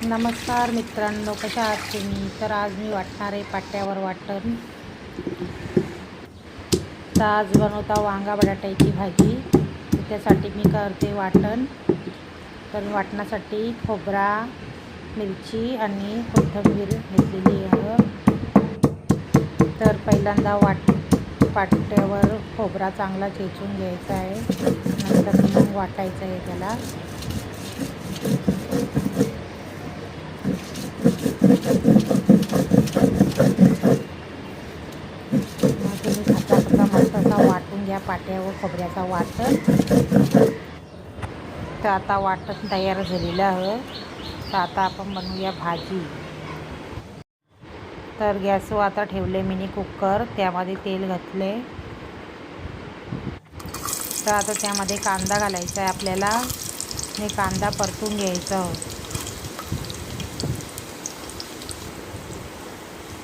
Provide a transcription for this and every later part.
नमस्कार मित्रांनो, कशा आहात तुम्ही? तर आज मी वाटणार आहे पाट्यावर वाटण. तर आज बनवता वांगा बटाट्याची भाजी. त्यासाठी मी करते वाटण. तर वाटणासाठी खोबरा, मिरची आणि कोथिंबीर घेतलेली आहे. तर पहिल्यांदा पाट्यावर खोबरा चांगला चेचून घ्यायचा आहे, नंतर मग वाटायचं आहे त्याला. तुम्ही कच्चा मस्त असा वाटून घ्या पाट्यावर खोबऱ्याचा वाटण. तर आता वाटण तयार झालेलं आहे. तर आता आपण बनवूया भाजी. तर गॅसवर आता ठेवले मिनी कुकर, त्यामध्ये तेल घातले. तर आता त्यामध्ये कांदा घालायचा आहे आपल्याला आणि कांदा परतून घ्यायचा.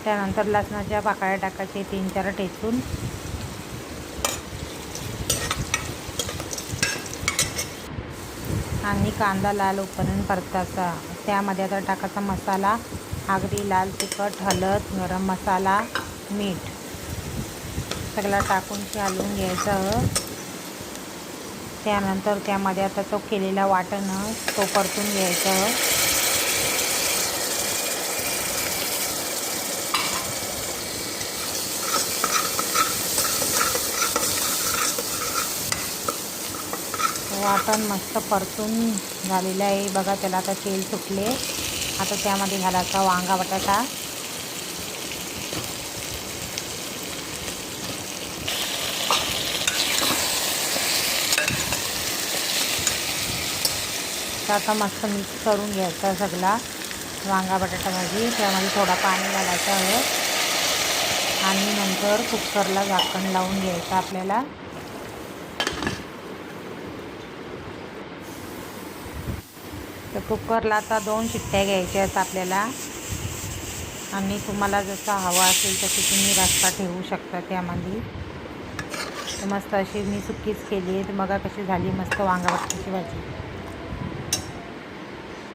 त्यानंतर लसणाच्या पाकळ्या टाकायचे 3-4 ठेचून. आणि कांदा लाल होईपर्यंत परतायचा. त्यामध्ये आता टाकायचा मसाला, आगरी लाल तिखट, हळद, गरम मसाला, मीठ सगळं टाकून हलवून घ्यायचं. त्यानंतर त्यामध्ये आता तो केलेला वाटण तो परतून घ्यायचा. वाटण मस्त परतून झालेलं आहे बघा. त्याला आता तेल सुटले. आता त्यामध्ये घालायचा वांगा बटाटा. तर आता मस्त मिक्स करून घ्यायचा सगळा वांगा बटाटा भाजी. त्यामध्ये थोडा पाणी घालायचं आहे आणि नंतर कुकरला झाकण लावून घ्यायचं आपल्याला. तर कुकरला आता 2 शिट्ट्या घ्यायच्या आहेत आपल्याला. आणि तुम्हाला जसा हवा असेल तशी तुम्ही रस्सा ठेवू शकता त्यामध्ये. तर मस्त अशी मी सुक्कीच केली आहे. तर बघा कशी झाली मस्त वांगा बटाट्याची भाजी.